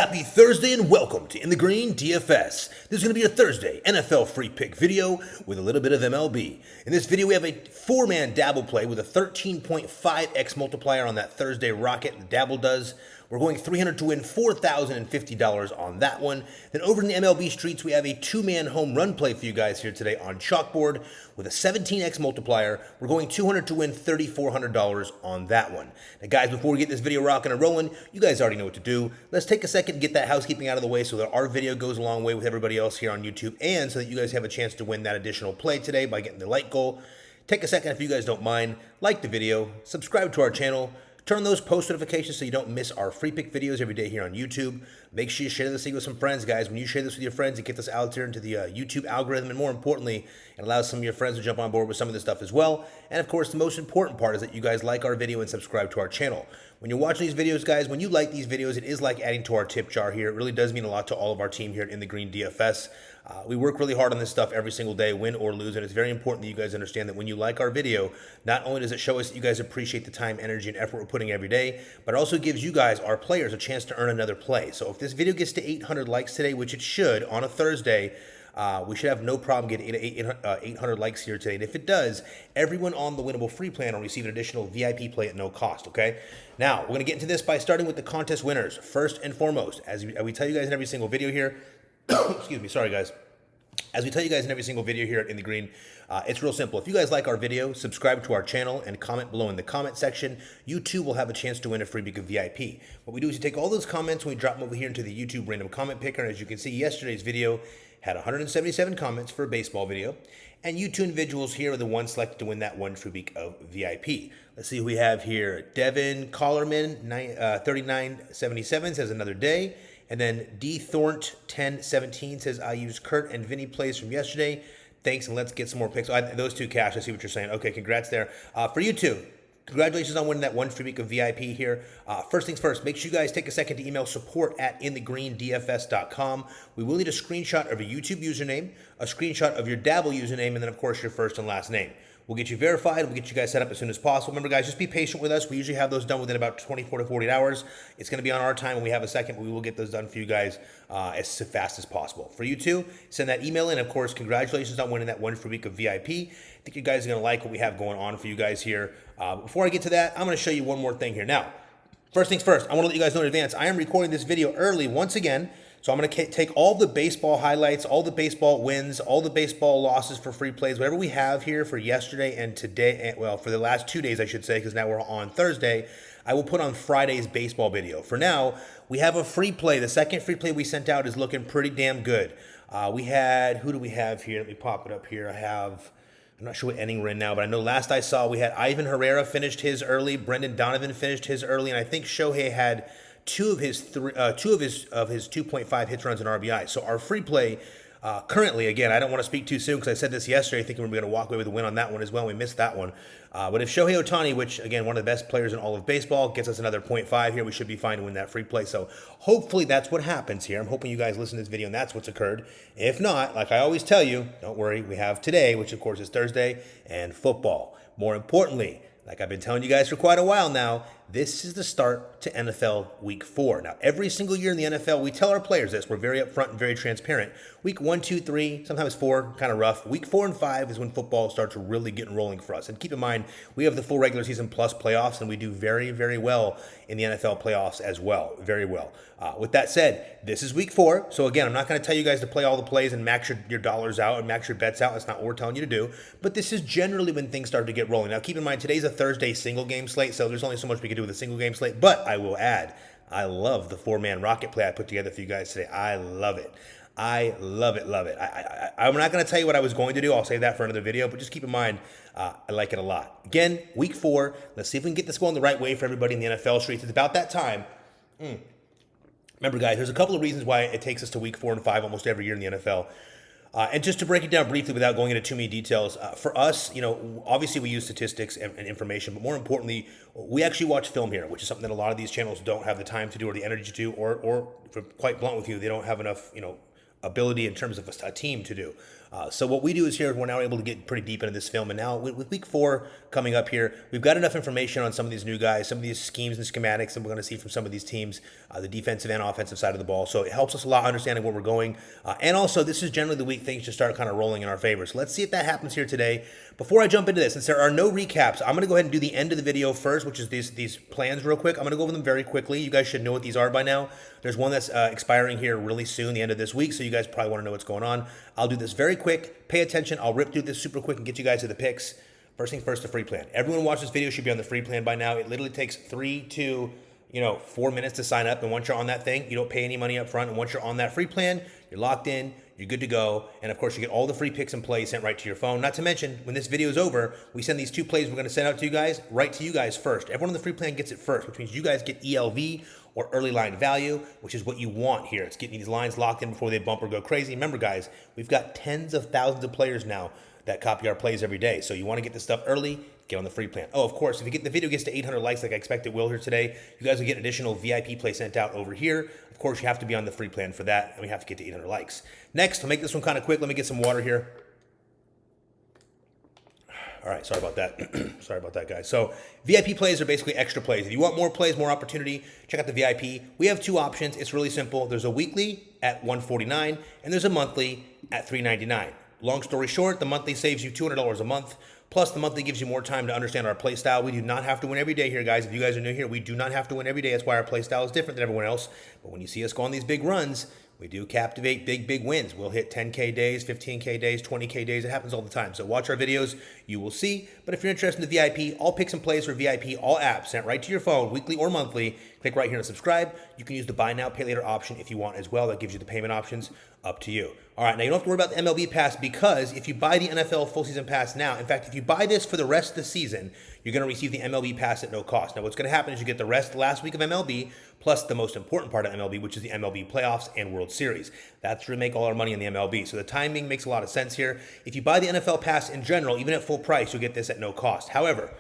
Happy Thursday and welcome to In the Green DFS. This is going to be a Thursday NFL free pick video with a little bit of MLB. In this video, we have a four-man Dabble play with a 13.5x multiplier on that Thursday rocket the Dabble does. We're going 300 to win $4,050 on that one. Then over in the MLB streets, we have a two-man home run play for you guys here today on Chalkboard with a 17x multiplier. We're going 200 to win $3,400 on that one. Now, guys, before we get this video rocking and rolling, you guys already know what to do. Let's take a second to get that housekeeping out of the way so that our video goes a long way with everybody else here on YouTube and so that you guys have a chance to win that additional play today by getting the like goal. Take a second, if you guys don't mind, like the video, subscribe to our channel, turn those post notifications so you don't miss our free pick videos every day here on YouTube. Make sure you share this thing with some friends, guys. When you share this with your friends, it gets us out there into the YouTube algorithm, and more importantly, it allows some of your friends to jump on board with some of this stuff as well. And of course, the most important part is that you guys like our video and subscribe to our channel. When you're watching these videos, guys, when you like these videos, it is like adding to our tip jar here. It really does mean a lot to all of our team here at In the Green DFS. We work really hard on this stuff every single day, win or lose, and it's very important that you guys understand that when you like our video, not only does it show us that you guys appreciate the time, energy, and effort we're putting every day, but it also gives you guys, our players, a chance to earn another play. So if this video gets to 800 likes today, which it should on a Thursday, we should have no problem getting 800 likes here today. And if it does, everyone on the winnable free plan will receive an additional VIP play at no cost, okay? Now, we're going to get into this by starting with the contest winners. First and foremost, as we tell you guys in every single video here, excuse me, sorry guys. As we tell you guys in every single video here at In the Green, it's real simple. If you guys like our video, subscribe to our channel and comment below in the comment section, you too will have a chance to win a free week of VIP. What we do is we take all those comments and we drop them over here into the YouTube random comment picker. And as you can see, yesterday's video had 177 comments for a baseball video. And you two individuals here are the ones selected to win that one free week of VIP. Let's see who we have here. Devin Collerman, 3977 says another day. And then D. Thornt 1017 says, I used Kurt and Vinny plays from yesterday. Thanks, and let's get some more picks. Those two cash, I see what you're saying. Okay, congrats there. For you two, congratulations on winning that one free week of VIP here. First things first, make sure you guys take a second to email support@inthegreendfs.com. We will need a screenshot of a YouTube username, a screenshot of your Dabble username, and then, of course, your first and last name. We'll get you verified. We'll get you guys set up as soon as possible. Remember, guys, just be patient with us. We usually have those done within about 24 to 48 hours. It's going to be on our time when we have a second, but we will get those done for you guys as fast as possible. For you two, send that email in. Of course, congratulations on winning that one free week of VIP. I think you guys are going to like what we have going on for you guys here. Before I get to that, I'm going to show you one more thing here. Now, first things first, I want to let you guys know in advance, I am recording this video early once again. So I'm going to take all the baseball highlights, all the baseball wins, all the baseball losses for free plays, whatever we have here for yesterday and today, well, for the last 2 days, I should say, because now we're on Thursday, I will put on Friday's baseball video. For now, we have a free play. The second free play we sent out is looking pretty damn good. We had, who do we have here? Let me pop it up here. I'm not sure what inning we're in now, but I know last I saw we had Ivan Herrera finished his early, Brendan Donovan finished his early, and I think Shohei had two of his 2.5 hits, runs, and RBI. So our free play currently, again, I don't want to speak too soon because I said this yesterday, thinking we were going to walk away with a win on that one as well. We missed that one. But if Shohei Ohtani, which, again, one of the best players in all of baseball, gets us another 0.5 here, we should be fine to win that free play. So hopefully that's what happens here. I'm hoping you guys listen to this video and that's what's occurred. If not, like I always tell you, don't worry. We have today, which, of course, is Thursday, and football. More importantly, like I've been telling you guys for quite a while now, this is the start to NFL Week 4. Now, every single year in the NFL, we tell our players this. We're very upfront and very transparent. Week 1, 2, 3, sometimes 4, kind of rough. Week 4 and 5 is when football starts really getting rolling for us. And keep in mind, we have the full regular season plus playoffs, and we do very, very well in the NFL playoffs as well. Very well. With that said, this is Week 4. So again, I'm not going to tell you guys to play all the plays and max your dollars out and max your bets out. That's not what we're telling you to do. But this is generally when things start to get rolling. Now, keep in mind, today's a Thursday single game slate, so there's only so much we can do with a single game slate. But I will add, I love the four-man rocket play I put together for you guys today. I love it. I love it, love it. I'm not going to tell you what I was going to do. I'll save that for another video, but just keep in mind, I like it a lot. Again, Week 4. Let's see if we can get this going the right way for everybody in the NFL streets. It's about that time. Remember, guys, there's a couple of reasons why it takes us to Week 4 and 5 almost every year in the NFL. And just to break it down briefly without going into too many details, for us, obviously we use statistics and information, but more importantly, we actually watch film here, which is something that a lot of these channels don't have the time to do or the energy to do, or for quite blunt with you, they don't have enough, ability in terms of a team to do. So what we do is here, we're now able to get pretty deep into this film. And now with week 4 coming up here, we've got enough information on some of these new guys, some of these schemes and schematics that we're going to see from some of these teams, the defensive and offensive side of the ball. So it helps us a lot understanding where we're going. And also, this is generally the week things just start kind of rolling in our favor. So let's see if that happens here today. Before I jump into this, since there are no recaps, I'm going to go ahead and do the end of the video first, which is these plans real quick. I'm going to go over them very quickly. You guys should know what these are by now. There's one that's expiring here really soon, the end of this week, so you guys probably want to know what's going on. I'll do this very quick. Pay attention. I'll rip through this super quick and get you guys to the picks. First thing first, the free plan. Everyone watching this video should be on the free plan by now. It literally takes 3 to 4 minutes to sign up, and once you're on that thing, you don't pay any money up front, and once you're on that free plan, you're locked in, you're good to go, and of course you get all the free picks and plays sent right to your phone. Not to mention, when this video is over, we send these 2 plays we're going to send out to you guys right to you guys first. Everyone on the free plan gets it first, which means you guys get ELV, or early line value, which is what you want here. It's getting these lines locked in before they bump or go crazy. Remember, guys, we've got tens of thousands of players now that copy our plays every day. So you want to get this stuff early, get on the free plan. Oh, of course, if the video gets to 800 likes like I expect it will here today, you guys will get additional VIP play sent out over here. Of course, you have to be on the free plan for that, and we have to get to 800 likes. Next, I'll make this one kind of quick. Let me get some water here. All right, sorry about that. Sorry about that, guys. So VIP plays are basically extra plays. If you want more plays, more opportunity, check out the VIP. We have 2 options. It's really simple. There's a weekly at $149, and there's a monthly at $399. Long story short, the monthly saves you $200 a month. Plus, the monthly gives you more time to understand our play style. We do not have to win every day here, guys. If you guys are new here, we do not have to win every day. That's why our play style is different than everyone else. But when you see us go on these big runs, we do captivate big wins. We'll hit 10K days, 15K days, 20K days. It happens all the time. So watch our videos. You will see. But if you're interested in the VIP, all picks and plays for VIP, all apps sent right to your phone, weekly or monthly. Click right here to subscribe. You can use the buy now, pay later option if you want as well. That gives you the payment options. Up to you. All right, now you don't have to worry about the MLB pass because if you buy the NFL full season pass now, in fact, if you buy this for the rest of the season, you're going to receive the MLB pass at no cost. Now, what's going to happen is you get the last week of MLB, plus the most important part of MLB, which is the MLB playoffs and World Series. That's where we make all our money in the MLB. So the timing makes a lot of sense here. If you buy the NFL pass in general, even at full price, you'll get this at no cost. However,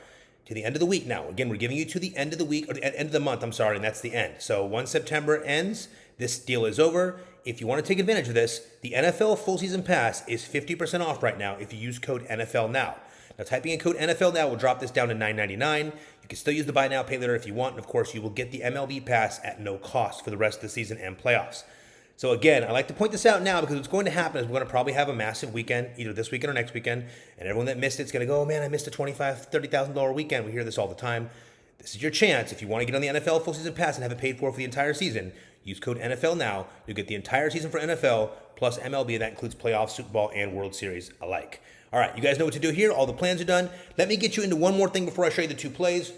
to the end of the week now, again, we're giving you to the end of the week, or the end of the month, I'm sorry, and that's the end. So once September ends, this deal is over. If you want to take advantage of this, the NFL full season pass is 50% off right now if you use code NFL Now. Now, typing in code NFL Now will drop this down to $9.99. You can still use the buy now, pay later if you want. And of course, you will get the MLB pass at no cost for the rest of the season and playoffs. So again, I like to point this out now because what's going to happen is we're going to probably have a massive weekend, either this weekend or next weekend. And everyone that missed it's going to go, oh man, I missed a $25,000, $30,000 weekend. We hear this all the time. This is your chance. If you want to get on the NFL full season pass and have it paid for the entire season, use code NFL Now. You'll get the entire season for NFL plus MLB. That includes playoffs, Super Bowl, and World Series alike. All right, you guys know what to do here. All the plans are done. Let me get you into one more thing before I show you the 2 plays.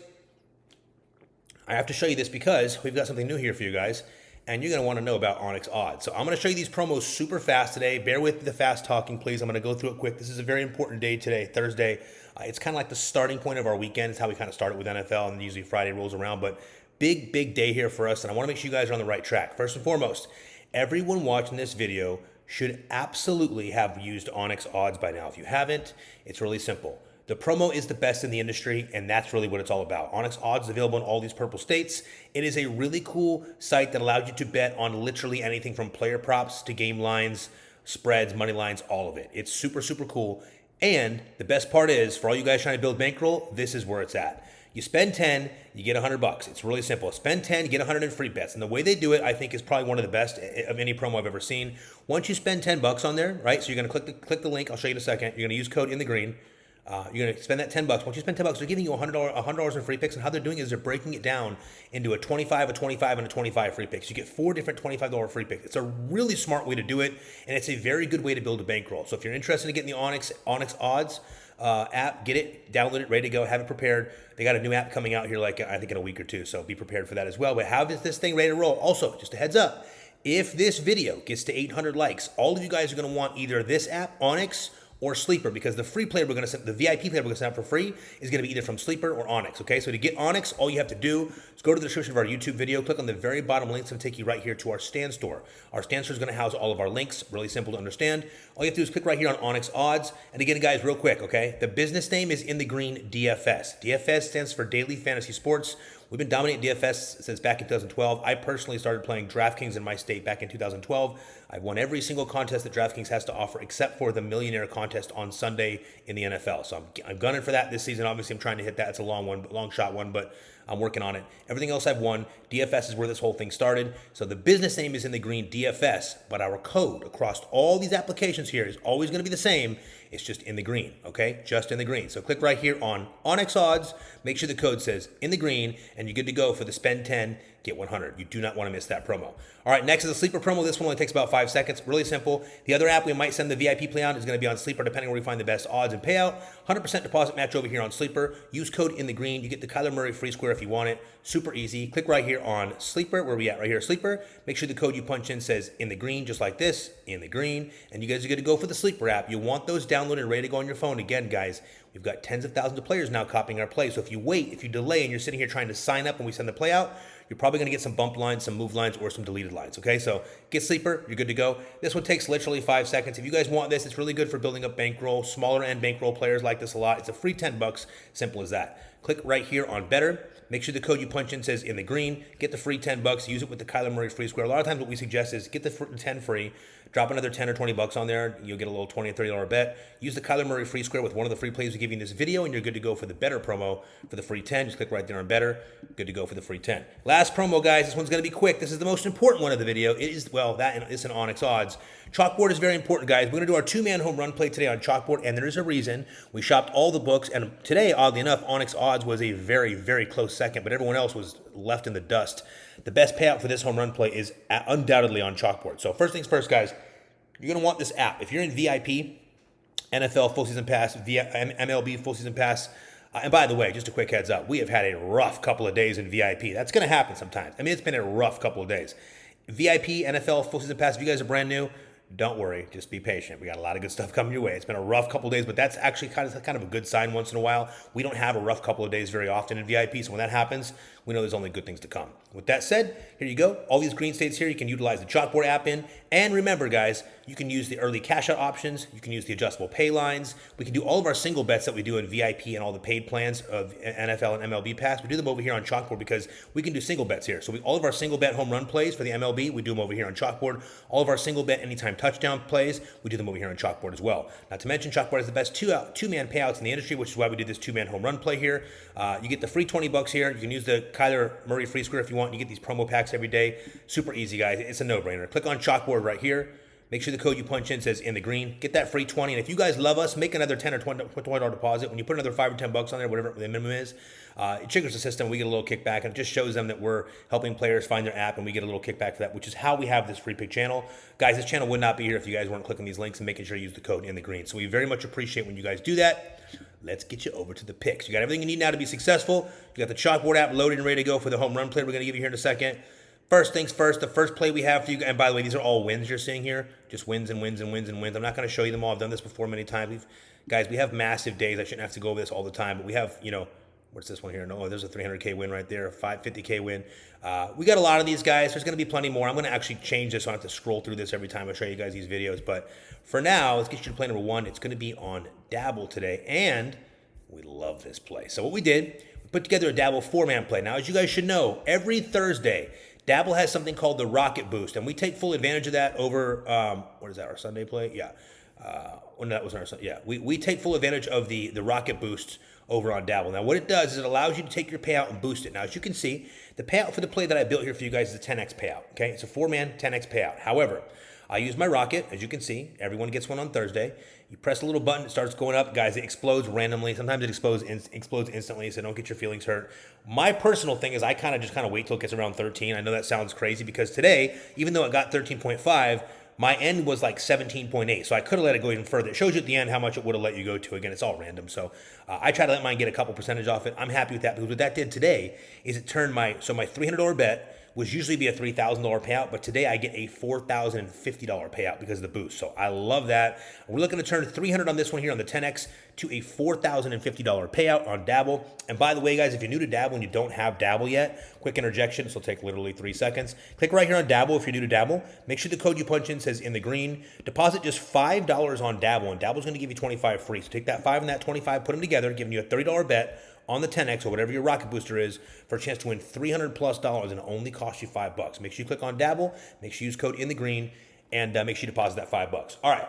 I have to show you this because we've got something new here for you guys, and you're going to want to know about Onyx odds. So I'm going to show you these promos super fast today. Bear with the fast talking, please. I'm going to go through it quick. This is a very important day today, Thursday. It's kind of like the starting point of our weekend. It's how we kind of start it with NFL, and usually Friday rolls around. But big day here for us, and I want to make sure you guys are on the right track. First and foremost, everyone watching this video should absolutely have used Onyx odds by now. If you haven't, it's really simple. The promo is the best in the industry, and that's really what it's all about. Onyx odds is available in all these purple states. It is a really cool site that allows you to bet on literally anything from player props to game lines, spreads, money lines, all of it. It's super cool. And the best part is, for all you guys trying to build bankroll, this is where it's at. You spend 10, you get $100. It's really simple. Spend 10, you get 100 in free bets. And the way they do it, I think, is probably one of the best of any promo I've ever seen. Once you spend $10 on there, right? So you're going to click the link. I'll show you in a second. You're going to use code in the green. You're going to spend that $10. Once you spend $10, they're giving you $100 in free picks. And how they're doing it is they're breaking it down into a 25, a 25, and a 25 free picks. You get 4 different $25 free picks. It's a really smart way to do it, and it's a very good way to build a bankroll. So if you're interested in getting the Onyx odds app, get it, download it, ready to go, have it prepared. They got a new app coming out here, like I think in a week or 2, so be prepared for that as well. But have this thing ready to roll. Also, just a heads up, if this video gets to 800 likes, all of you guys are going to want either this app, Onyx, or Sleeper, because the free player we're going to send, the VIP player we're going to send out for free is going to be either from Sleeper or Onyx, okay? So to get Onyx, all you have to do is go to the description of our YouTube video, click on the very bottom links, and take you right here to our stand store. Our stand store is going to house all of our links, really simple to understand. All you have to do is click right here on Onyx odds. And again, guys, real quick, okay? The business name is in the green, DFS. DFS stands for Daily Fantasy Sports. We've been dominating DFS since back in 2012. I personally started playing DraftKings in my state back in 2012. I've won every single contest that DraftKings has to offer except for the Millionaire contest on Sunday in the NFL. So I'm gunning for that this season. Obviously, I'm trying to hit that. It's a long shot one, but I'm working on it. Everything else I've won. DFS is where this whole thing started. So the business name is in the green, DFS, but our code across all these applications here is always going to be the same. It's just in the green, okay? Just in the green. So click right here on Onyx Odds. Make sure the code says in the green, and you're good to go for the spend 10, get 100. You do not want to miss that promo. All right, next is a Sleeper promo. This one only takes about 5 seconds. Really simple. The other app we might send the VIP play on is going to be on Sleeper, depending on where you find the best odds and payout. 100% deposit match over here on Sleeper. Use code in the green. You get the Kyler Murray free square if you want it. Super easy. Click right here on Sleeper. Where are we at? Right here, Sleeper. Make sure the code you punch in says in the green, just like this, in the green. And you guys are good to go for the Sleeper app. You want those downloaded and ready to go on your phone. Again, guys, we've got tens of thousands of players now copying our play. So if you wait, if you delay, and you're sitting here trying to sign up when we send the play out, you're probably going to get some bump lines, some move lines, or some deleted lines, okay? So get Sleeper, you're good to go. This one takes literally 5 seconds. If you guys want this, it's really good for building up bankroll. Smaller end bankroll players like this a lot. It's a free $10, simple as that. Click right here on Better. Make sure the code you punch in says in the green. Get the free $10. Use it with the Kyler Murray free square. A lot of times what we suggest is get the 10 free. Drop another 10 or 20 bucks on there. You'll get a little $20 or $30 bet. Use the Kyler Murray free square with one of the free plays we give you in this video, and you're good to go for the Better promo for the free 10. Just click right there on Better. Good to go for the free 10. Last promo, guys. This one's going to be quick. This is the most important one of the video. It is, well, that and it's an Onyx Odds. Chalkboard is very important, guys. We're going to do our two-man home run play today on Chalkboard, and there is a reason. We shopped all the books, and today, oddly enough, Onyx Odds was a very, very close second, but everyone else was left in the dust. The best payout for this home run play is undoubtedly on Chalkboard. So first things first, guys. You're going to want this app. If you're in VIP, NFL full season pass, MLB full season pass, and by the way, just a quick heads up, we have had a rough couple of days in VIP. That's going to happen sometimes. I mean, it's been a rough couple of days. VIP, NFL full season pass, if you guys are brand new, don't worry, just be patient. We got a lot of good stuff coming your way. It's been a rough couple of days, but that's actually kind of a good sign once in a while. We don't have a rough couple of days very often in VIP, so when that happens, we know there's only good things to come. With that said, here you go. All these green states here, you can utilize the Chalkboard app in. And remember, guys, you can use the early cash out options. You can use the adjustable pay lines. We can do all of our single bets that we do in VIP and all the paid plans of NFL and MLB pass. We do them over here on Chalkboard because we can do single bets here. So all of our single bet home run plays for the MLB, we do them over here on Chalkboard. All of our single bet anytime touchdown plays, we do them over here on Chalkboard as well. Not to mention, Chalkboard has the best two-man payouts in the industry, which is why we did this two-man home run play here. You get the free $20 here. You can use the Kyler Murray free square if you want. You get these promo packs every day. Super easy, guys. It's a no-brainer. Click on Chalkboard right here. Make sure the code you punch in says in the green. Get that free 20. And if you guys love us, make another 10 or $20 deposit. When you put another 5 or 10 bucks on there, whatever the minimum is, it triggers the system. We get a little kickback, and it just shows them that we're helping players find their app, and we get a little kickback for that, which is how we have this free pick channel. Guys, this channel would not be here if you guys weren't clicking these links and making sure you use the code in the green. So we very much appreciate when you guys do that. Let's get you over to the picks. You got everything you need now to be successful. You got the Chalkboard app loaded and ready to go for the home run play we're going to give you here in a second. First things first, the first play we have for you, and by the way, these are all wins you're seeing here. Just wins and wins and wins and wins. I'm not going to show you them all. I've done this before many times. Guys, we have massive days. I shouldn't have to go over this all the time, but we have, what's this one here? No, there's a 300K win right there, a 550K win. We got a lot of these guys. There's going to be plenty more. I'm going to actually change this so I don't have to scroll through this every time I show you guys these videos. But for now, let's get you to play number one. It's going to be on Dabble today, and we love this play. So what we did, we put together a Dabble 4-man play. Now, as you guys should know, every Thursday, Dabble has something called the Rocket Boost, and we take full advantage of that over, what is that, our Sunday play? Yeah. That was our Sunday. Yeah, we take full advantage of the Rocket Boost over on Dabble. Now, what it does is it allows you to take your payout and boost it. Now, as you can see, the payout for the play that I built here for you guys is a 10x payout, okay? It's a 4-man 10x payout. However, I use my Rocket. As you can see, everyone gets one on Thursday. You press a little button, it starts going up. Guys, it explodes randomly. Sometimes it explodes instantly, so don't get your feelings hurt. My personal thing is I kind of wait till it gets around 13. I know that sounds crazy because today, even though it got 13.5, my end was like 17.8, so I could have let it go even further. It shows you at the end how much it would have let you go to. Again, it's all random, so I try to let mine get a couple percentage off it. I'm happy with that because what that did today is it turned my $300 bet would usually be a $3,000 payout, but today I get a $4,050 payout because of the boost. So I love that. We're looking to turn 300 on this one here on the 10X to a $4,050 payout on Dabble. And by the way, guys, if you're new to Dabble and you don't have Dabble yet, quick interjection. This will take literally 3 seconds. Click right here on Dabble if you're new to Dabble. Make sure the code you punch in says in the green. Deposit just $5 on Dabble, and Dabble's going to give you 25 free. So take that 5 and that 25, put them together, giving you a $30 bet on the 10X or whatever your rocket booster is for a chance to win $300+ and it only costs you $5. Make sure you click on Dabble, make sure you use code in the green, and make sure you deposit that $5. All right.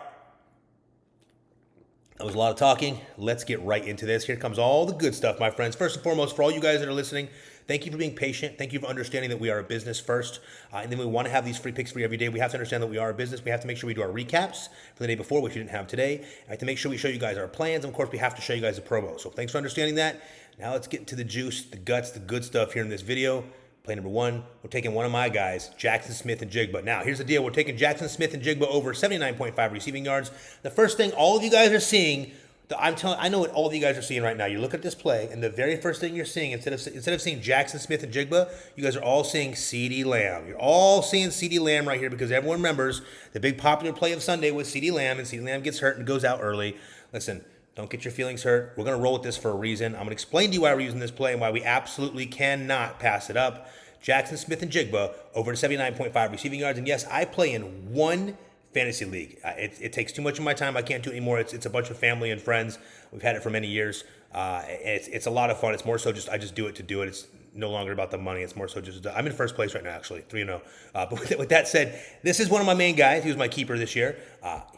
That was a lot of talking. Let's get right into this. Here comes all the good stuff, my friends. First and foremost, for all you guys that are listening, thank you for being patient. Thank you for understanding that we are a business first. And then we want to have these free picks for you every day. We have to understand that we are a business. We have to make sure we do our recaps for the day before, which we didn't have today. I have to make sure we show you guys our plans. And of course, we have to show you guys the promo. So thanks for understanding that. Now let's get to the juice, the guts, the good stuff here in this video. Play number one, we're taking one of my guys, Jackson Smith-Njigba. Now, here's the deal. We're taking Jackson Smith-Njigba over 79.5 receiving yards. The first thing all of you guys are seeing, I know what all of you guys are seeing right now. You look at this play, and the very first thing you're seeing, instead of seeing Jackson Smith-Njigba, you guys are all seeing CeeDee Lamb. You're all seeing CeeDee Lamb right here because everyone remembers the big popular play of Sunday was CeeDee Lamb, and CeeDee Lamb gets hurt and goes out early. Listen, don't get your feelings hurt. We're going to roll with this for a reason. I'm going to explain to you why we're using this play and why we absolutely cannot pass it up. Jackson Smith-Njigba over to 79.5 receiving yards. And yes, I play in one fantasy league. It takes too much of my time. I can't do it anymore. It's a bunch of family and friends. We've had it for many years. It's a lot of fun. It's more so I just do it to do it. It's no longer about the money. It's more so just, I'm in first place right now, actually, 3-0. But with that said, this is one of my main guys. He was my keeper this year.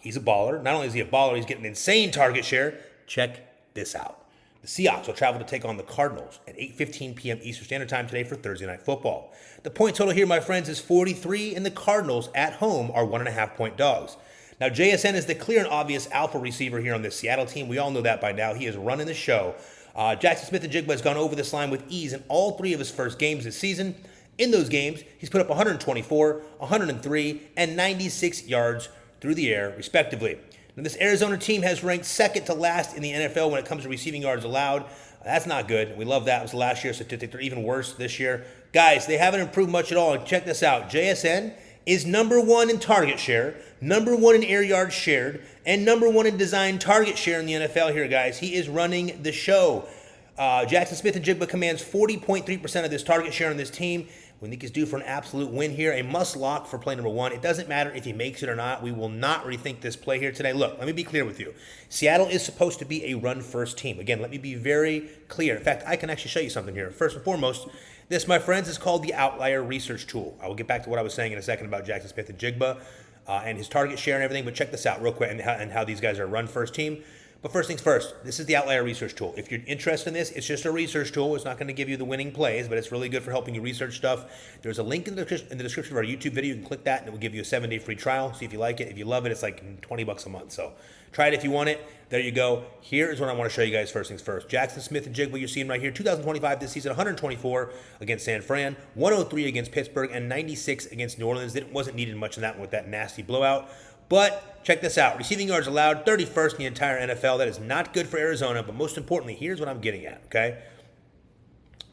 He's a baller. Not only is he a baller, he's getting an insane target share. Check this out. The Seahawks will travel to take on the Cardinals at 8:15 p.m. Eastern Standard Time today for Thursday Night Football. The point total here, my friends, is 43, and the Cardinals at home are 1.5-point dogs. Now, JSN is the clear and obvious alpha receiver here on this Seattle team. We all know that by now. He is running the show. Jackson Smith-Njigba has gone over this line with ease in all three of his first games this season. In those games, he's put up 124, 103, and 96 yards through the air, respectively. Now, this Arizona team has ranked second to last in the NFL when it comes to receiving yards allowed. That's not good. We love that. It was last year's statistic. They're even worse this year. Guys, they haven't improved much at all. And check this out. JSN is number one in target share, number one in air yards shared, and number one in design target share in the NFL here, guys. He is running the show. Jackson Smith-Njigba commands 40.3% of this target share on this team. We think he's due for an absolute win here. A must-lock for play number one. It doesn't matter if he makes it or not. We will not rethink this play here today. Look, let me be clear with you. Seattle is supposed to be a run-first team. Again, let me be very clear. In fact, I can actually show you something here. First and foremost, this, my friends, is called the Outlier Research Tool. I will get back to what I was saying in a second about Jackson Smith-Njigba and his target share and everything, but check this out real quick and how these guys are a run-first team. But first things first, this is the Outlier Research Tool. If you're interested in this, it's just a research tool. It's not going to give you the winning plays, but it's really good for helping you research stuff. There's a link in the description of our YouTube video. You can click that, and it will give you a 7-day free trial. See if you like it. If you love it, it's like $20 a month. So try it if you want it. There you go. Here is what I want to show you guys first things first. Jackson Smith-Njigba, you're seeing right here, 2025 this season, 124 against San Fran, 103 against Pittsburgh, and 96 against New Orleans. It wasn't needed much of that with that nasty blowout. But check this out. Receiving yards allowed, 31st in the entire NFL. That is not good for Arizona, but most importantly, here's what I'm getting at, okay?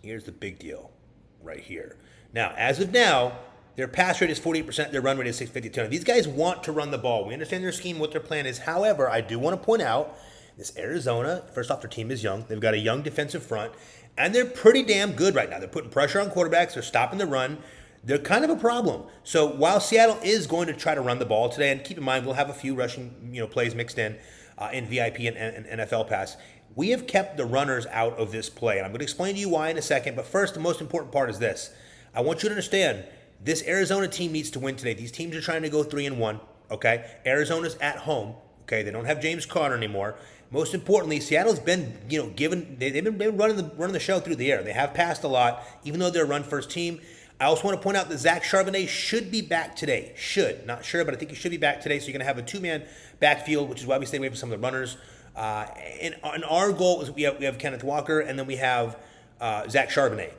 Here's the big deal right here. Now, as of now, their pass rate is 48%, their run rate is 652. These guys want to run the ball. We understand their scheme, what their plan is. However, I do want to point out this Arizona, first off, their team is young. They've got a young defensive front, and they're pretty damn good right now. They're putting pressure on quarterbacks. They're stopping the run. They're kind of a problem. So while Seattle is going to try to run the ball today, and keep in mind we'll have a few rushing plays mixed in VIP and NFL pass, we have kept the runners out of this play. And I'm going to explain to you why in a second. But first, the most important part is this. I want you to understand this Arizona team needs to win today. These teams are trying to go 3-1. Okay, Arizona's at home. Okay, they don't have James Conner anymore. Most importantly, Seattle's been they've been running the show through the air. They have passed a lot, even though they're a run first team. I also want to point out that Zach Charbonnet should be back today. Not sure, but I think he should be back today. So you're going to have a two-man backfield, which is why we stay away from some of the runners. And our goal is we have Kenneth Walker, and then we have Zach Charbonnet.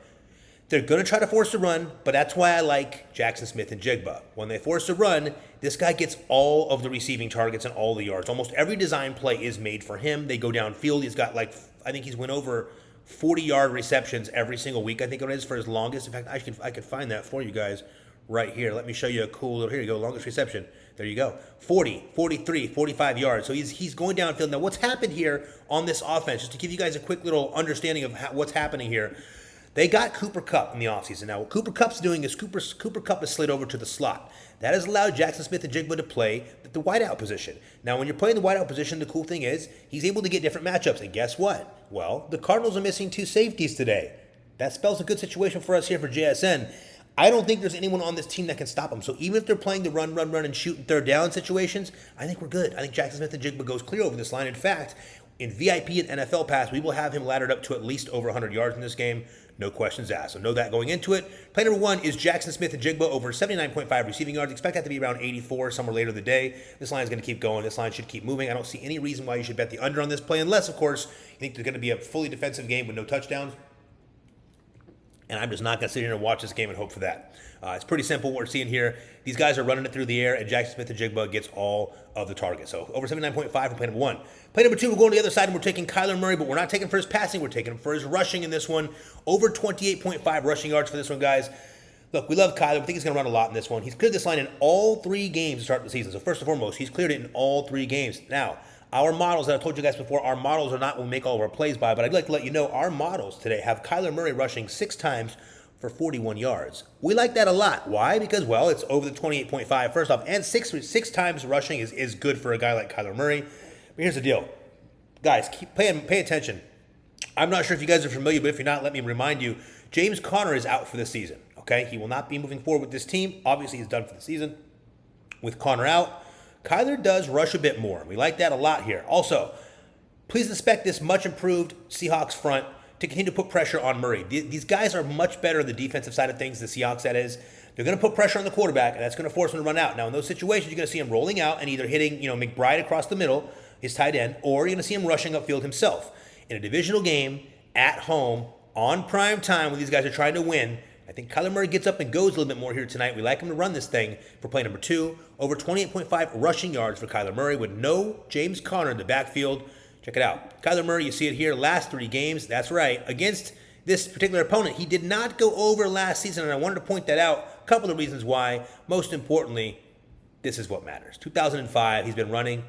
They're going to try to force a run, but that's why I like Jackson Smith-Njigba. When they force a run, this guy gets all of the receiving targets and all the yards. Almost every design play is made for him. They go downfield. He's got I think he's went over 40-yard receptions every single week. I think it is for his longest. In fact, I could find that for you guys right here. Let me show you a cool little, here you go, longest reception. There you go. 40, 43, 45 yards. So he's going downfield. Now, what's happened here on this offense, just to give you guys a quick little understanding of what's happening here, They got Cooper Kupp in the offseason. Now, what Cooper Kupp's doing is Cooper Kupp is slid over to the slot. That has allowed Jackson Smith-Njigba to play the wideout position. Now, when you're playing the wideout position, the cool thing is he's able to get different matchups. And guess what? Well, the Cardinals are missing 2 safeties today. That spells a good situation for us here for JSN. I don't think there's anyone on this team that can stop them. So even if they're playing the run, and shoot and third down situations, I think we're good. I think Jackson Smith-Njigba goes clear over this line. In fact, in VIP and NFL Pass, we will have him laddered up to at least over 100 yards in this game. No questions asked. So know that going into it. Play number 1 is Jackson Smith-Njigba over 79.5 receiving yards. Expect that to be around 84 somewhere later in the day. This line is going to keep going. This line should keep moving. I don't see any reason why you should bet the under on this play, unless, of course, you think there's going to be a fully defensive game with no touchdowns. And I'm just not going to sit here and watch this game and hope for that. It's pretty simple what we're seeing here. These guys are running it through the air, and Jackson Smith-Njigba gets all of the targets. So over 79.5 for play number 1. Play number 2, we're going to the other side, and we're taking Kyler Murray, but we're not taking for his passing. We're taking him for his rushing in this one. Over 28.5 rushing yards for this one, guys. Look, we love Kyler. We think he's going to run a lot in this one. He's cleared this line in all 3 games to start the season. So first and foremost, he's cleared it in all 3 games. Now, our models that I've told you guys before, our models are not what we make all of our plays by, but I'd like to let you know our models today have Kyler Murray rushing 6 times for 41 yards. We like that a lot. Why? Because, well, it's over the 28.5 first off, and six times rushing is good for a guy like Kyler Murray. But here's the deal. Guys, pay attention. I'm not sure if you guys are familiar, but if you're not, let me remind you, James Conner is out for the season, okay? He will not be moving forward with this team. Obviously, he's done for the season. With Conner out, Kyler does rush a bit more. We like that a lot here. Also, please expect this much improved Seahawks front to continue to put pressure on Murray. These guys are much better on the defensive side of things, the Seahawks that is. They're going to put pressure on the quarterback, and that's going to force him to run out. Now, in those situations, you're going to see him rolling out and either hitting, McBride across the middle, his tight end, or you're going to see him rushing upfield himself. In a divisional game, at home, on prime time, when these guys are trying to win, I think Kyler Murray gets up and goes a little bit more here tonight. We like him to run this thing for play number 2. Over 28.5 rushing yards for Kyler Murray with no James Conner in the backfield. Check it out. Kyler Murray, you see it here, last 3 games. That's right. Against this particular opponent, he did not go over last season, and I wanted to point that out. A couple of reasons why. Most importantly, this is what matters. 2005, he's been running,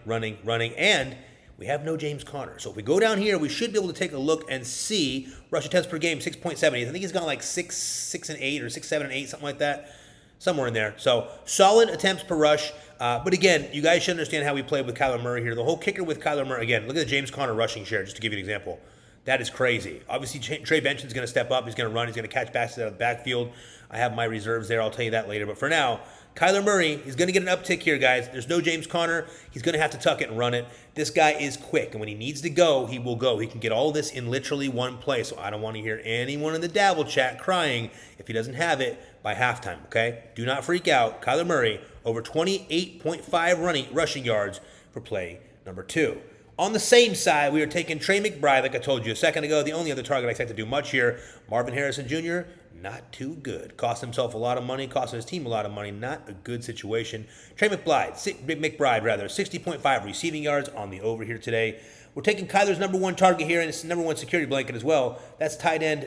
and we have no James Conner. So if we go down here, we should be able to take a look and see rush attempts per game, 6.7. I think he's gone like 6 and 8 or 6, 7 and 8, something like that. Somewhere in there. So solid attempts per rush. But again, you guys should understand how we played with Kyler Murray here. The whole kicker with Kyler Murray, again, look at the James Conner rushing share, just to give you an example. That is crazy. Obviously, Trey Benton's going to step up. He's going to run. He's going to catch passes out of the backfield. I have my reserves there. I'll tell you that later. But for now, Kyler Murray, he's going to get an uptick here, guys. There's no James Conner. He's going to have to tuck it and run it. This guy is quick, and when he needs to go, he will go. He can get all this in literally one play, so I don't want to hear anyone in the Dabble chat crying if he doesn't have it by halftime, okay? Do not freak out. Kyler Murray, over 28.5 rushing yards for play number 2. On the same side, we are taking Trey McBride, like I told you a second ago. The only other target I expect to do much here, Marvin Harrison Jr., not too good. Cost himself a lot of money, cost his team a lot of money. Not a good situation. Trey McBride, 60.5 receiving yards on the over here today. We're taking Kyler's number 1 target here, and it's number 1 security blanket as well. That's tight end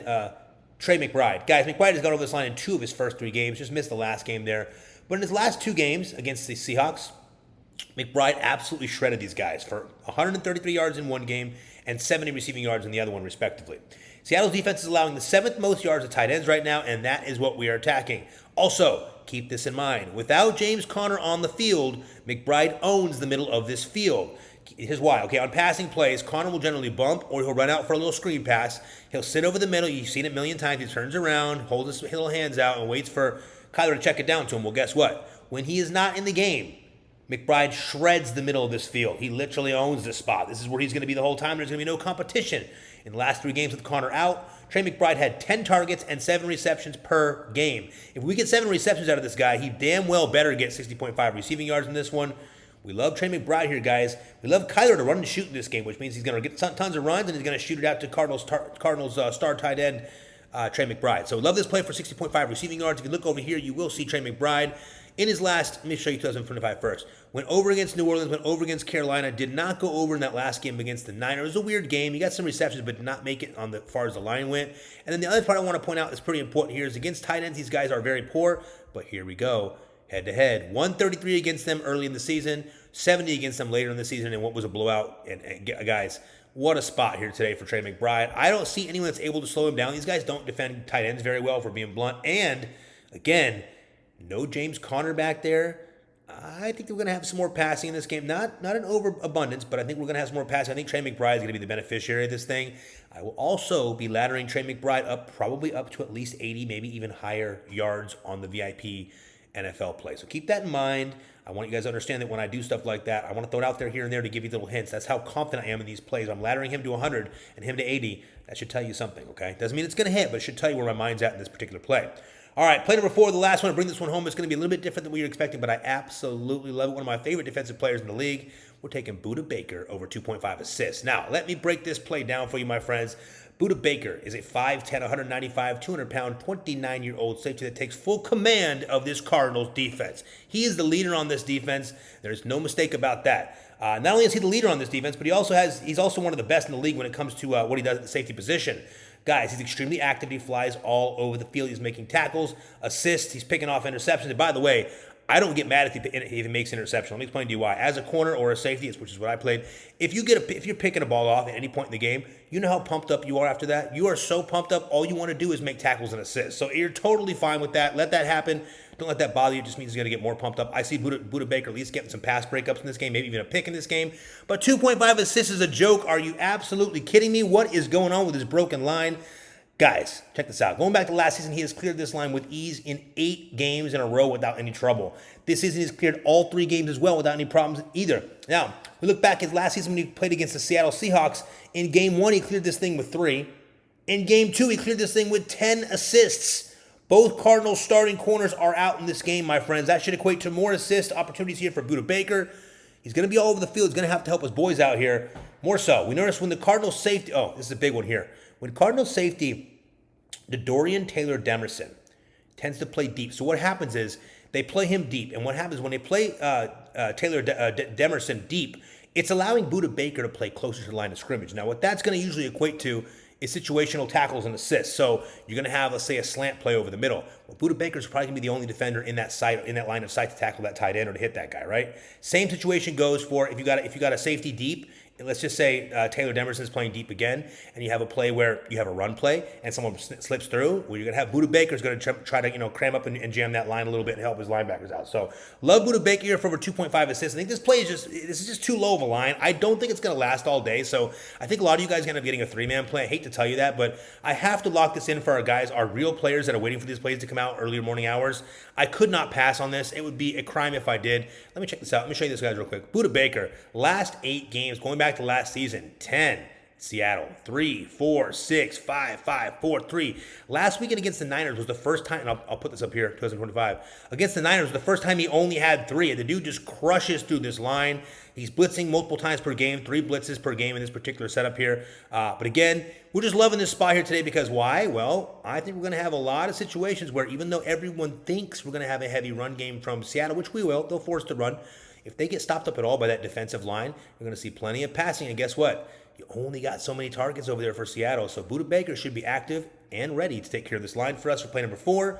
Trey McBride. Guys, McBride has gone over this line in 2 of his first 3 games. Just missed the last game there. But in his last 2 games against the Seahawks, McBride absolutely shredded these guys for 133 yards in one game and 70 receiving yards in the other one, respectively. Seattle's defense is allowing the 7th most yards of tight ends right now, and that is what we are attacking. Also, keep this in mind. Without James Conner on the field, McBride owns the middle of this field. Here's why. Okay, on passing plays, Conner will generally bump or he'll run out for a little screen pass. He'll sit over the middle. You've seen it a million times. He turns around, holds his little hands out, and waits for Kyler to check it down to him. Well, guess what? When he is not in the game, McBride shreds the middle of this field. He literally owns this spot. This is where he's going to be the whole time. There's going to be no competition. In the last 3 games with Conner out, Trey McBride had 10 targets and 7 receptions per game. If we get 7 receptions out of this guy, he damn well better get 60.5 receiving yards in this one. We love Trey McBride here, guys. We love Kyler to run and shoot in this game, which means he's going to get tons of runs, and he's going to shoot it out to Cardinals star tight end Trey McBride. So we love this play for 60.5 receiving yards. If you look over here, you will see Trey McBride in his last, let me show you 2025 first. Went over against New Orleans, went over against Carolina, did not go over in that last game against the Niners. It was a weird game. He got some receptions, but did not make it on the far as the line went. And then the other part I want to point out that's pretty important here is against tight ends, these guys are very poor, but here we go. Head-to-head, 133 against them early in the season, 70 against them later in the season in what was a blowout. And guys, what a spot here today for Trey McBride. I don't see anyone that's able to slow him down. These guys don't defend tight ends very well, for being blunt. And, again, no James Conner back there. I think we're going to have some more passing in this game. Not an overabundance, but I think we're going to have some more passing. I think Trey McBride is going to be the beneficiary of this thing. I will also be laddering Trey McBride up, probably up to at least 80, maybe even higher yards on the VIP NFL play. So keep that in mind. I want you guys to understand that when I do stuff like that, I want to throw it out there here and there to give you little hints. That's how confident I am in these plays. I'm laddering him to 100 and him to 80. That should tell you something, okay? Doesn't mean it's going to hit, but it should tell you where my mind's at in this particular play. All right, play number 4, the last one. Bring this one home. It's going to be a little bit different than what you're expecting, but I absolutely love it. One of my favorite defensive players in the league. We're taking Budda Baker over 2.5 assists. Now, let me break this play down for you, my friends. Budda Baker is a 5'10", 195, 200-pound, 29-year-old safety that takes full command of this Cardinals defense. He is the leader on this defense. There's no mistake about that. Not only is he the leader on this defense, but he's also one of the best in the league when it comes to what he does at the safety position. Guys, he's extremely active. He flies all over the field. He's making tackles, assists. He's picking off interceptions. And by the way, I don't get mad if he makes an interception. Let me explain to you why. As a corner or a safety, which is what I played, if you're picking a ball off at any point in the game, you know how pumped up you are after that? You are so pumped up, all you want to do is make tackles and assists. So you're totally fine with that. Let that happen. Don't let that bother you. It just means he's going to get more pumped up. I see Budda Baker at least getting some pass breakups in this game, maybe even a pick in this game. But 2.5 assists is a joke. Are you absolutely kidding me? What is going on with this broken line? Guys, check this out. Going back to last season, he has cleared this line with ease in 8 games in a row without any trouble. This season, he's cleared all 3 games as well without any problems either. Now, we look back at last season when he played against the Seattle Seahawks. In Game 1, he cleared this thing with 3. In Game 2, he cleared this thing with 10 assists. Both Cardinals starting corners are out in this game, my friends. That should equate to more assist opportunities here for Budda Baker. He's going to be all over the field. He's going to have to help his boys out here. More so, we noticed when the Cardinals safety... Oh, this is a big one here. When Cardinals safety... Dorian Taylor-Demerson tends to play deep. So what happens is they play him deep. And what happens when they play Demerson deep, it's allowing Budda Baker to play closer to the line of scrimmage. Now, what that's going to usually equate to is situational tackles and assists. So you're going to have, let's say, a slant play over the middle. Well, Budda Baker's probably going to be the only defender in that line of sight to tackle that tight end or to hit that guy, right? Same situation goes for if you got a safety deep. Let's just say Taylor Demerson is playing deep again, and you have a play where you have a run play, and someone slips through. Well, you're going to have Budda Baker is going to try to cram up and jam that line a little bit and help his linebackers out. So love Budda Baker here for over 2.5 assists. I think this is just too low of a line. I don't think it's going to last all day. So I think a lot of you guys are going to be getting a 3-man play. I hate to tell you that, but I have to lock this in for our guys, our real players that are waiting for these plays to come out earlier morning hours. I could not pass on this. It would be a crime if I did. Let me check this out. Let me show you this, guys, real quick. Budda Baker, last 8 games, going back to last season, 10, Seattle, 3, 4, 6, 5, 5, 4, 3. Last weekend against the Niners was the first time, and I'll put this up here, 2025. Against the Niners was the first time he only had 3. The dude just crushes through this line. He's blitzing multiple times per game, 3 blitzes per game in this particular setup here. But again, we're just loving this spot here today because why? Well, I think we're going to have a lot of situations where even though everyone thinks we're going to have a heavy run game from Seattle, which we will, they'll force to run. If they get stopped up at all by that defensive line, you're going to see plenty of passing. And guess what? You only got so many targets over there for Seattle. So Budda Baker should be active and ready to take care of this line for us for play number 4.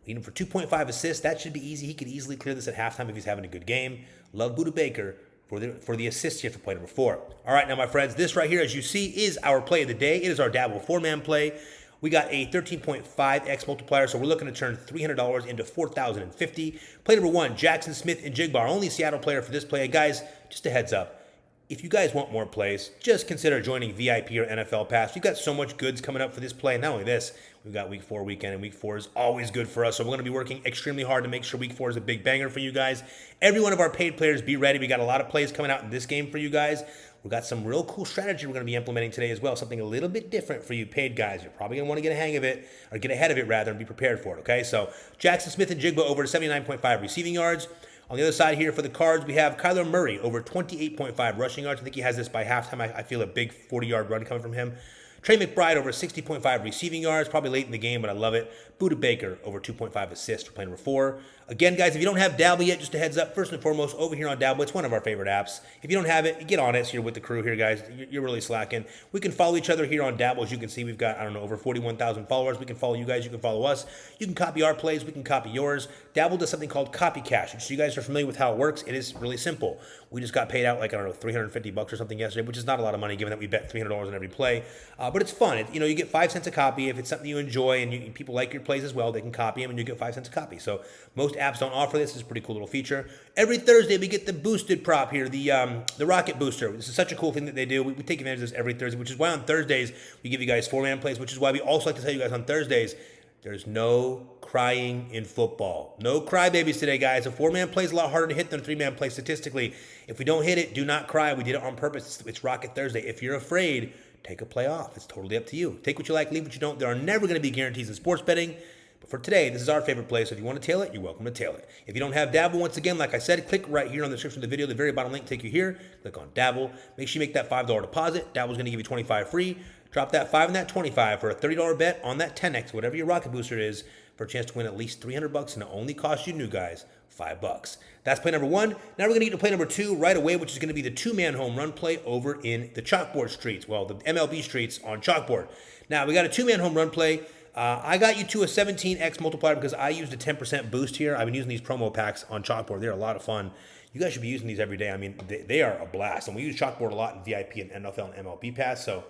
Leading for 2.5 assists. That should be easy. He could easily clear this at halftime if he's having a good game. Love Budda Baker for the assist here for play number 4. All right, now, my friends, this right here, as you see, is our play of the day. It is our Dabble 4-man play. We got a 13.5x multiplier, so we're looking to turn $300 into $4,050. Play number 1, Jackson Smith and Jigbar, only Seattle player for this play. And guys, just a heads up, if you guys want more plays, just consider joining VIP or NFL Pass. We've got so much goods coming up for this play. And not only this, we've got Week 4 weekend, and Week 4 is always good for us. So we're going to be working extremely hard to make sure Week 4 is a big banger for you guys. Every one of our paid players, be ready. We got a lot of plays coming out in this game for you guys. We've got some real cool strategy we're going to be implementing today as well, something a little bit different for you paid guys. You're probably going to want to get a hang of it, or get ahead of it rather, and be prepared for it, okay? So Jackson Smith and Jigba over 79.5 receiving yards. On the other side here for the Cards, we have Kyler Murray over 28.5 rushing yards. I think he has this by halftime. I feel a big 40-yard run coming from him. Trey McBride over 60.5 receiving yards, probably late in the game, but I love it. Budda Baker over 2.5 assists for play number 4. Again, guys, if you don't have Dabble yet, just a heads up, first and foremost, over here on Dabble, it's one of our favorite apps. If you don't have it, get on it. So you're with the crew here, guys. You're really slacking. We can follow each other here on Dabble. As you can see, we've got, I don't know, over 41,000 followers. We can follow you guys. You can follow us. You can copy our plays. We can copy yours. Dabble does something called Copy Cash. So you guys are familiar with how it works. It is really simple. We just got paid out like, I don't know, $350 or something yesterday, which is not a lot of money given that we bet $300 on every play. But it's fun. You get 5 cents a copy. If it's something you enjoy and people like your plays as well, they can copy them and you get 5 cents a copy. So most apps don't offer this. It's a pretty cool little feature. Every Thursday we get the boosted prop here, the rocket booster. This is such a cool thing that they do. We take advantage of this every Thursday, which is why on Thursdays we give you guys 4-man plays, which is why we also like to tell you guys on Thursdays, there's no crying in football. No crybabies today, guys. A 4-man play is a lot harder to hit than a 3-man play statistically. If we don't hit it, do not cry. We did it on purpose. It's Rocket Thursday. If you're afraid, take a play off. It's totally up to you. Take what you like, leave what you don't. There are never going to be guarantees in sports betting. But for today, this is our favorite play, so if you want to tail it, you're welcome to tail it. If you don't have Dabble, once again, like I said, click right here on the description of the video. The very bottom link take you here. Click on Dabble. Make sure you make that $5 deposit. Dabble's going to give you $25 free. Drop that 5 and that 25 for a $30 bet on that 10x, whatever your rocket booster is, for a chance to win at least $300, and it only costs you new guys $5. That's play number 1. Now we're going to get to play number 2 right away, which is going to be the 2-man home run play over in the chalkboard streets. Well, the MLB streets on chalkboard. Now we got a 2-man home run play. I got you to a 17x multiplier because I used a 10% boost here. I've been using these promo packs on chalkboard. They're a lot of fun. You guys should be using these every day. I mean, they are a blast. And we use chalkboard a lot in VIP and NFL and MLB pass. So,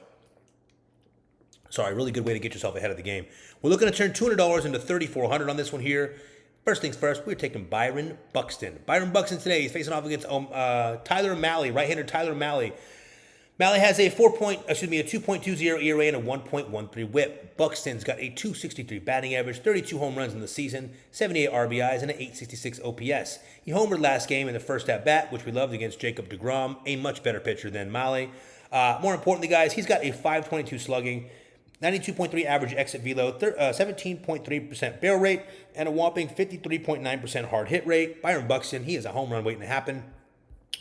sorry, really good way to get yourself ahead of the game. We're looking to turn $200 into $3,400 on this one here. First things first, we're taking Byron Buxton. Byron Buxton today, he's facing off against Tyler O'Malley, right-hander Tyler O'Malley. Malley has a 2.20 ERA and a 1.13 whip. Buxton's got a 263 batting average, 32 home runs in the season, 78 RBIs, and an 866 OPS. He homered last game in the first at bat, which we loved against Jacob deGrom, a much better pitcher than Malley. More importantly, guys, he's got a 522 slugging, 92.3 average exit velo, 17.3% barrel rate, and a whopping 53.9% hard hit rate. Byron Buxton, he is a home run waiting to happen.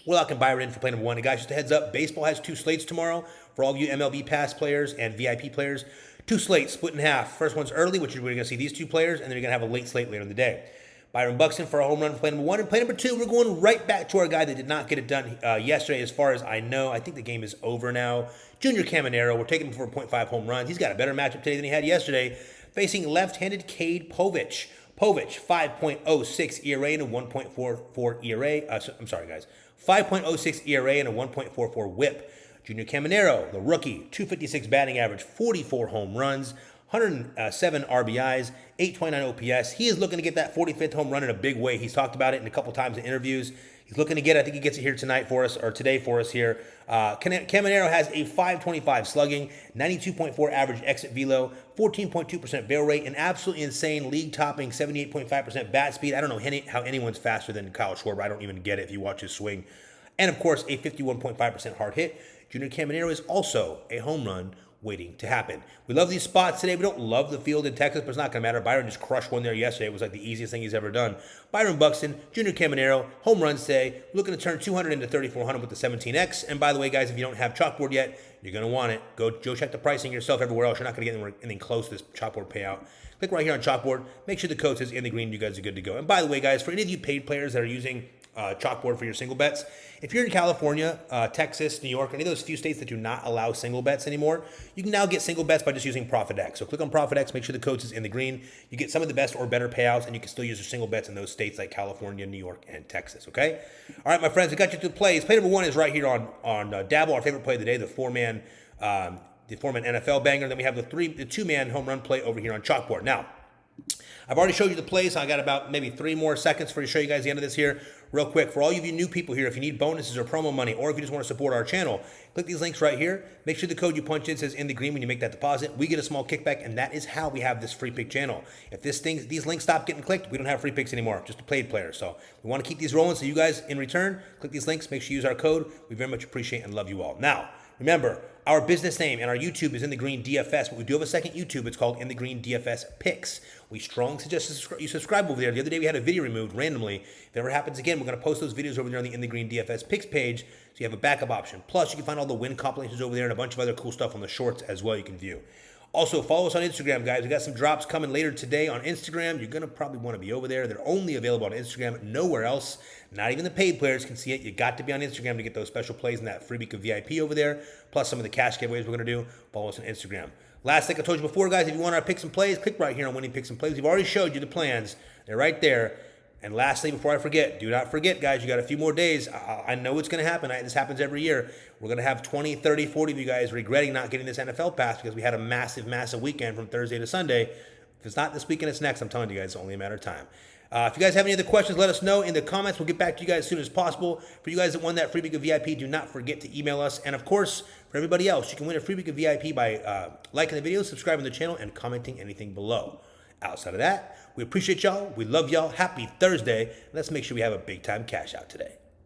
We're locking Byron in for play number 1. And guys, just a heads up, baseball has 2 slates tomorrow for all of you MLB Pass players and VIP players. 2 slates, split in half. First one's early, which is where you're going to see these 2 players, and then you're going to have a late slate later in the day. Byron Buxton for a home run for play number 1. And play number 2, we're going right back to our guy that did not get it done yesterday, as far as I know. I think the game is over now. Junior Caminero, we're taking him for 0.5 home runs. He's got a better matchup today than he had yesterday, facing left-handed Cade Povich. Povich, 5.06 ERA and a 1.44 ERA. I'm sorry, guys. 5.06 ERA and a 1.44 whip. Junior Caminero, the rookie, 256 batting average, 44 home runs, 107 RBIs, 829 OPS. He is looking to get that 45th home run in a big way. He's talked about it in a couple times in interviews. He's looking to get it. I think he gets it here tonight for us, or today for us here. Caminero has a 525 slugging, 92.4 average exit velo, 14.2% barrel rate, an absolutely insane league-topping 78.5% bat speed. I don't know how anyone's faster than Kyle Schwarber. I don't even get it if you watch his swing. And, of course, a 51.5% hard hit. Junior Caminero is also a home run waiting to happen. We love these spots today. We don't love the field in Texas, but it's not going to matter. Byron just crushed one there yesterday. It was like the easiest thing he's ever done. Byron Buxton, Junior Caminero, home runs today. Looking to turn 200 into 3,400 with the 17X. And by the way, guys, if you don't have chalkboard yet, you're going to want it. Go check the pricing yourself everywhere else. You're not going to get anything close to this chalkboard payout. Click right here on chalkboard. Make sure the code says in the green. You guys are good to go. And by the way, guys, for any of you paid players that are using chalkboard for your single bets, if you're in California, Texas, New York, any of those few states that do not allow single bets anymore, you can now get single bets by just using ProfitX. So click on ProfitX, make sure the code is in the green. You get some of the best or better payouts, and you can still use your single bets in those states like California, New York, and Texas, okay? All right, my friends, we got you to the plays. Play number 1 is right here on Dabble, our favorite play of the day, the 4-man NFL banger. Then we have the 2-man home run play over here on chalkboard. Now, I've already showed you the plays. I got about maybe 3 more seconds for to show you guys the end of this here. Real quick, for all of you new people here, if you need bonuses or promo money, or if you just want to support our channel, click these links right here. Make sure the code you punch in says in the green when you make that deposit. We get a small kickback, and that is how we have this free pick channel. If these links stop getting clicked, we don't have free picks anymore, just a paid player. So we want to keep these rolling. So you guys, in return, click these links. Make sure you use our code. We very much appreciate and love you all. Now, remember, our business name and our YouTube is In the Green DFS, but we do have a second YouTube. It's called In the Green DFS Picks. We strongly suggest you subscribe over there. The other day we had a video removed randomly. If it ever happens again, we're going to post those videos over there on the In the Green DFS Picks page, so you have a backup option. Plus, you can find all the win compilations over there and a bunch of other cool stuff on the shorts as well you can view. Also, follow us on Instagram, guys. We got some drops coming later today on Instagram. You're going to probably want to be over there. They're only available on Instagram, nowhere else. Not even the paid players can see it. You got to be on Instagram to get those special plays and that free week of VIP over there, plus some of the cash giveaways we're going to do. Follow us on Instagram. Last thing I told you before, guys, if you want our picks and plays, click right here on Winning Picks and Plays. We've already showed you the plans. They're right there. And lastly, before I forget, do not forget, guys, you got a few more days. I know it's going to happen. This happens every year. We're going to have 20, 30, 40 of you guys regretting not getting this NFL pass because we had a massive, massive weekend from Thursday to Sunday. If it's not this weekend, it's next. I'm telling you guys, it's only a matter of time. If you guys have any other questions, let us know in the comments. We'll get back to you guys as soon as possible. For you guys that won that free week of VIP, do not forget to email us. And of course, for everybody else, you can win a free week of VIP by liking the video, subscribing to the channel, and commenting anything below. Outside of that, we appreciate y'all. We love y'all. Happy Thursday. Let's make sure we have a big time cash out today.